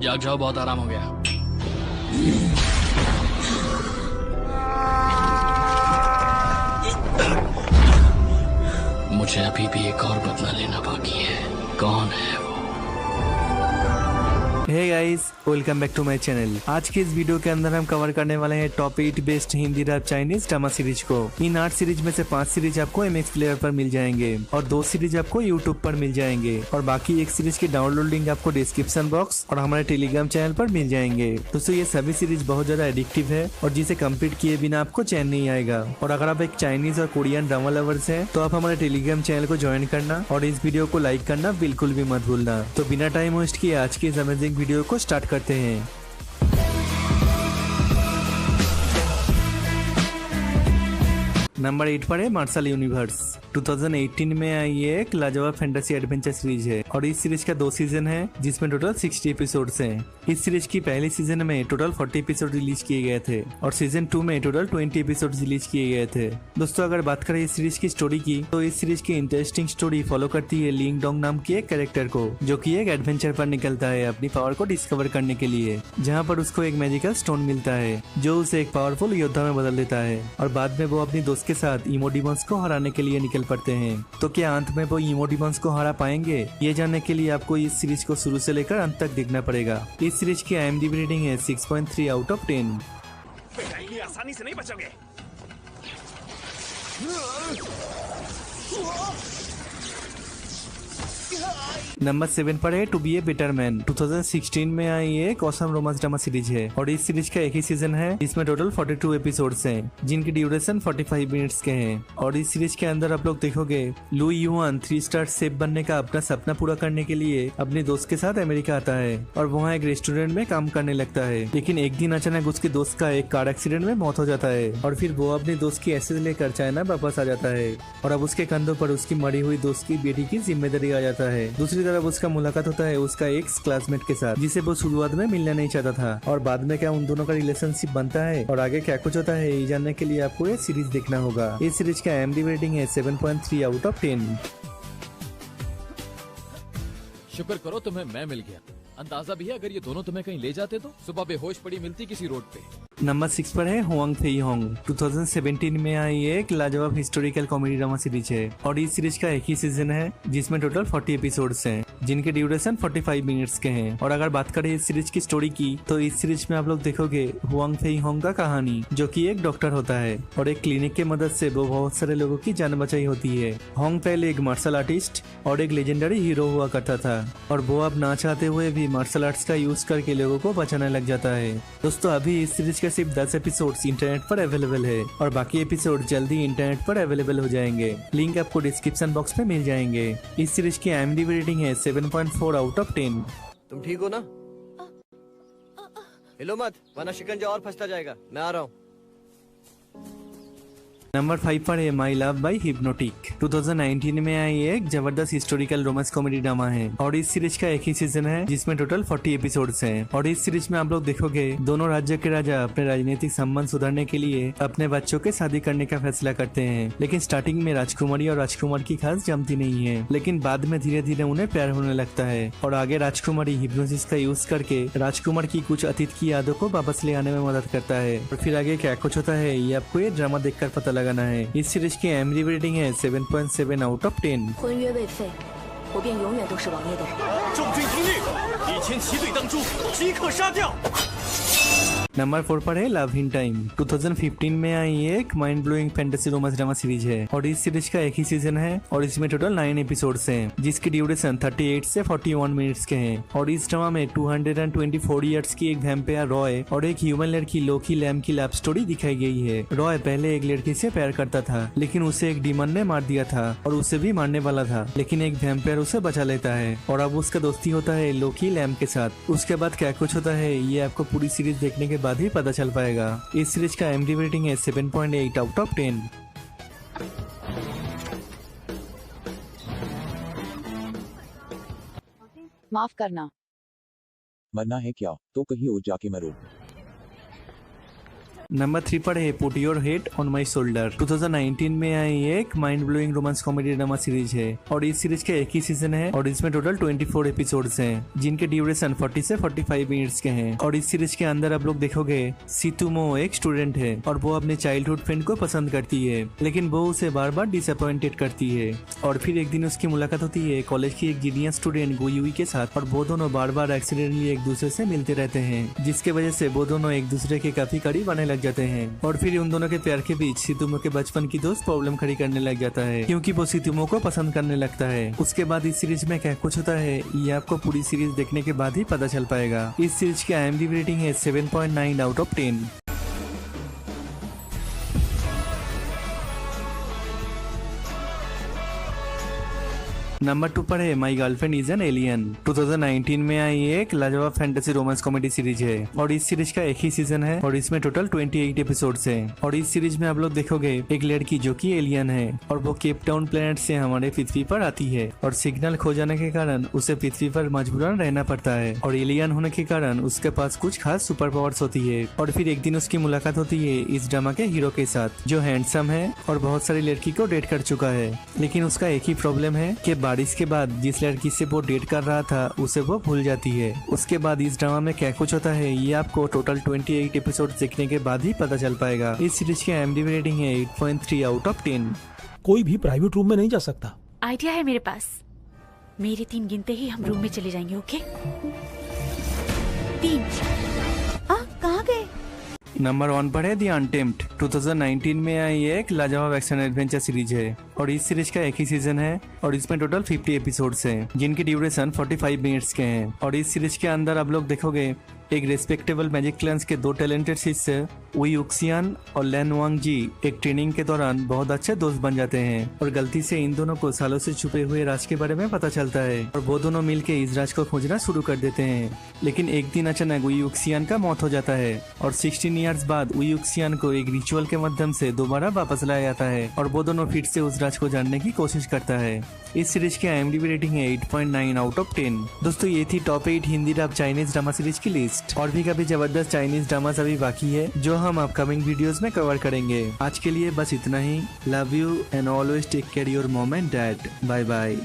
जाग जाओ, बहुत आराम हो गया। मुझे अभी भी एक और बदला लेना बाकी है। कौन है वो? Hey guys, welcome back to my channel. आज के इस वीडियो के अंदर हम कवर करने वाले हैं top 8 best Hindi rap Chinese drama series को। इन 8 सीरीज में से 5 सीरीज आपको MX प्लेयर पर मिल जाएंगे और 2 सीरीज आपको यूट्यूब पर मिल जाएंगे और बाकी एक सीरीज की डाउनलोड लिंक आपको डिस्क्रिप्शन बॉक्स और हमारे टेलीग्राम चैनल पर मिल जाएंगे। दोस्तों ये सभी सीरीज बहुत ज्यादा एडिक्टिव है और जिसे कंप्लीट किए बिना आपको चैन नहीं आएगा। और अगर आप एक चाइनीज और कोरियन ड्रामा लवर्स हैं तो आप हमारे टेलीग्राम चैनल को ज्वाइन करना और इस वीडियो को लाइक करना बिल्कुल भी मत भूलना। तो बिना टाइम वेस्ट किए आज की इस अमेजिंग वीडियो को स्टार्ट करते हैं। नंबर 8 पर है मार्शल यूनिवर्स। 2018 में आई ये एक लाजवाब फैंटेसी एडवेंचर सीरीज है और इस सीरीज का 2 सीजन है जिसमें टोटल 60 एपिसोड्स हैं। इस सीरीज की पहले सीजन में टोटल 40 एपिसोड रिलीज किए गए थे और सीजन 2 में टोटल 20 एपिसोड रिलीज किए गए थे। दोस्तों अगर बात करें इस सीरीज की स्टोरी की तो इस सीरीज की इंटरेस्टिंग स्टोरी फॉलो करती है लिंग डोंग नाम की एक कैरेक्टर को, जो की एक एडवेंचर पर निकलता है अपनी पावर को डिस्कवर करने के लिए, जहाँ पर उसको एक मैजिकल स्टोन मिलता है जो उसे एक पावरफुल योद्धा में बदल देता है और बाद में वो अपनी दोस्त के साथ इमो डिमॉन्स को हराने के लिए निकल पड़ते हैं। तो क्या अंत में वो इमो डिमॉन्स को हरा पाएंगे? ये जानने के लिए आपको इस सीरीज को शुरू से लेकर अंत तक देखना पड़ेगा। इस सीरीज की IMDb रेटिंग है 6.3 आउट ऑफ 10। आसानी से नहीं बचोगे। नंबर 7 पर है to be a better man. 2016 में आई एक ऑसम रोमांस ड्रामा सीरीज है और इस सीरीज का एक ही सीजन है जिसमें टोटल 42 एपिसोड्स हैं जिनकी ड्यूरेशन 45 मिनट्स के हैं। और इस सीरीज के अंदर आप लोग देखोगे लू युआन 3 स्टार शेफ बनने का अपना सपना पूरा करने के लिए अपने दोस्त के साथ अमेरिका आता है और वहाँ एक रेस्टोरेंट में काम करने लगता है। लेकिन एक दिन अचानक उसके दोस्त का एक कार एक्सीडेंट में मौत हो जाता है और फिर वो अपने दोस्त की एसेज लेकर चाइना वापस आ जाता है और अब उसके कंधों पर उसकी मरी हुई दोस्त की बेटी की जिम्मेदारी आ जाता है। दूसरी तरफ उसका मुलाकात होता है उसका एक्स क्लासमेट के साथ जिसे वो शुरुआत में मिलना नहीं चाहता था और बाद में क्या उन दोनों का रिलेशनशिप बनता है और आगे क्या कुछ होता है ये जानने के लिए आपको ये सीरीज देखना होगा। इस सीरीज का IMDb रेटिंग है 7.3 आउट ऑफ 10। शुक्र करो तुम्हें मैं मिल गया। अंदाजा भी है अगर ये दोनों तुम्हें कहीं ले जाते तो सुबह बेहोश पड़ी मिलती किसी रोड पे। नंबर 6 पर है हुआंग फेई होंग। 2017 में आई एक लाजवाब हिस्टोरिकल कॉमेडी ड्रामा सीरीज है और इस सीरीज का एक ही सीजन है जिसमें टोटल 40 एपिसोड्स हैं जिनके ड्यूरेशन 45 मिनट्स के हैं। और अगर बात करें इस सीरीज की स्टोरी की तो इस सीरीज में आप लोग देखोगे हुआंग फेई होंग का कहानी, जो कि एक डॉक्टर होता है और एक क्लिनिक के मदद से वो बहुत सारे लोगों की जान बचाई होती है। होंग पहले एक मार्शल आर्टिस्ट और एक लेजेंडरी हीरो हुआ करता था और वो अब ना चाहते हुए भी मार्शल आर्ट्स का यूज करके लोगों को बचाने लग जाता है। दोस्तों अभी इस सीरीज के सिर्फ 10 एपिसोड्स इंटरनेट पर अवेलेबल है और बाकी एपिसोड जल्दी इंटरनेट पर अवेलेबल हो जाएंगे। लिंक आपको डिस्क्रिप्शन बॉक्स में मिल जाएंगे। इस सीरीज की IMDb रेटिंग है 7.4 आउट ऑफ 10। तुम ठीक हो ना? हिलो मत वरना शिकंजा और फंसता जाएगा। मैं आ रहा हूँ। नंबर 5 पर है माई लव बाई हिप्नोटिक। 2019 में आई एक जबरदस्त हिस्टोरिकल रोमांस कॉमेडी ड्रामा है और इस सीरीज का एक ही सीजन है जिसमें टोटल 40 एपिसोड्स हैं। और इस सीरीज में आप लोग देखोगे दोनों राज्य के राजा अपने राजनीतिक संबंध सुधारने के लिए अपने बच्चों के शादी करने का फैसला करते हैं। लेकिन स्टार्टिंग में राजकुमारी और राजकुमार की खास जमती नहीं है, लेकिन बाद में धीरे धीरे उन्हें प्यार होने लगता है और आगे राजकुमारी हिप्नोसिस का यूज करके राजकुमार की कुछ अतीत की यादों को वापस ले आने में मदद करता है। और फिर आगे क्या कुछ होता है ये आपको ये ड्रामा देखकर पता लगाना है। इस सीरीज की IMDb रेटिंग है 7.7 आउट ऑफ 10। 婚约未废，我便永远都是王爷的人。众军听令，一千骑队当诛，即刻杀掉。 नंबर 4 पर है लव इन टाइम। 2015 में आई एक mind blowing fantasy romance drama series है और इस सीरीज का एक ही सीजन है और इसमें टोटल 9 एपिसोड्स हैं जिसकी ड्यूरेशन 38 से 41 मिनट्स के हैं। और इस ड्रामा में 224 इयर्स की एक वैम्पायर रॉय और एक ह्यूमन लड़की लोकी लैम की लव स्टोरी दिखाई गई है। रॉय पहले एक लड़की से प्यार करता था लेकिन उसे एक डीमन ने मार दिया था और उसे भी मारने वाला था, लेकिन एक वैम्पायर उसे बचा लेता है और अब उसका दोस्ती होता है लोकी लैम के साथ। उसके बाद क्या कुछ होता है ये आपको पूरी सीरीज देखने के बाद ही पता चल पाएगा। इस सीरीज का IMDb रेटिंग है 7.8 आउट ऑफ 10। माफ करना। मरना है क्या तो कहीं और जाके मरो। नंबर 3 पर है put your head on my shoulder. 2019 में आई एक mind blowing romance comedy drama series है और इस सीरीज का एक ही सीजन है और इसमें टोटल 24 एपिसोड्स हैं जिनके ड्यूरेशन 40 से 45 मिनट्स के हैं। और इस सीरीज के अंदर आप लोग देखोगे सितुमो एक स्टूडेंट है और वो अपने चाइल्डहुड फ्रेंड को पसंद करती है, लेकिन वो उसे बार बार डिसअपॉइंटेड करती है। और फिर एक दिन उसकी मुलाकात होती है कॉलेज की एक जीनियस स्टूडेंट गुयुई के साथ और वो दोनों बार बार एक्सीडेंटली एक दूसरे से मिलते रहते हैं, जिसके वजह से वो दोनों एक दूसरे के काफी करीब आने लग जाते हैं। और फिर उन दोनों के प्यार के बीच सितुमो के बचपन की दोस्त प्रॉब्लम खड़ी करने लग जाता है क्योंकि वो सितुमो को पसंद करने लगता है। उसके बाद इस सीरीज में क्या कुछ होता है ये आपको पूरी सीरीज देखने के बाद ही पता चल पाएगा। इस सीरीज की IMDb रेटिंग है 7.9 आउट ऑफ 10। नंबर 2 पर है my girlfriend is an alien. 2019 में आई एक लाजवाब फैंटेसी रोमांस कॉमेडी सीरीज है और इस सीरीज का एक ही सीजन है और इसमें टोटल 28 एपिसोड्स हैं। और इस सीरीज में आप लोग देखोगे एक लड़की जो कि एलियन है और वो केप टाउन प्लेनेट से हमारे पृथ्वी पर आती है और सिग्नल खो जाने के कारण उसे पृथ्वी पर मजबूरन रहना पड़ता है और एलियन होने के कारण उसके पास कुछ खास सुपर पावर्स होती है। और फिर एक दिन उसकी मुलाकात होती है इस ड्रामा के हीरो के साथ जो हैंडसम है और बहुत सारी लड़की को डेट कर चुका है, लेकिन उसका एक ही प्रॉब्लम है कि बारिश के बाद जिस लड़की से वो डेट कर रहा था उसे वो भूल जाती है। उसके बाद इस ड्रामा में क्या कुछ होता है ये आपको टोटल 28 एपिसोड देखने के बाद ही पता चल पाएगा। इस सीरीज की IMDb रेटिंग है 8.3 आउट ऑफ 10। कोई भी प्राइवेट रूम में नहीं जा सकता। आइडिया है मेरे पास, मेरे 3 गिनते ही हम रूम में चले जाएंगे। ओके 3। कहाँ गए? नंबर 1 पर है द अनटेम्प्ड। 2019 में आई एक लाजवाब एक्शन एडवेंचर सीरीज है और इस सीरीज का एक ही सीजन है और इसमें टोटल 50 एपिसोड्स हैं जिनकी ड्यूरेशन 45 मिनट्स के हैं। और इस सीरीज के अंदर आप लोग देखोगे एक रेस्पेक्टेबल मैजिक क्लास के 2 टैलेंटेड शिष्य वुई युक्सियान और लैन वांग जी एक ट्रेनिंग के दौरान बहुत अच्छे दोस्त बन जाते हैं और गलती से इन दोनों को सालों से छुपे हुए राज के बारे में पता चलता है और वो दोनों मिलके इस राज को खोजना शुरू कर देते हैं। लेकिन एक दिन अचानक वुई युक्सियान का मौत हो जाता है और 16 ईयर्स बाद वुई युक्सियान को एक रिचुअल के माध्यम से दोबारा वापस लाया जाता है और वो दोनों फिर से उस राज को जानने की कोशिश करता है। इस सीरीज की IMDb रेटिंग है 8.9 आउट ऑफ 10। दोस्तों ये थी top 8 Hindi dub Chinese drama series की लिस्ट और भी काफी जबरदस्त चाइनीज ड्रामास अभी बाकी है जो हम अपकमिंग वीडियोस में कवर करेंगे। आज के लिए बस इतना ही। Love you and always take care your mom and dad. Bye bye.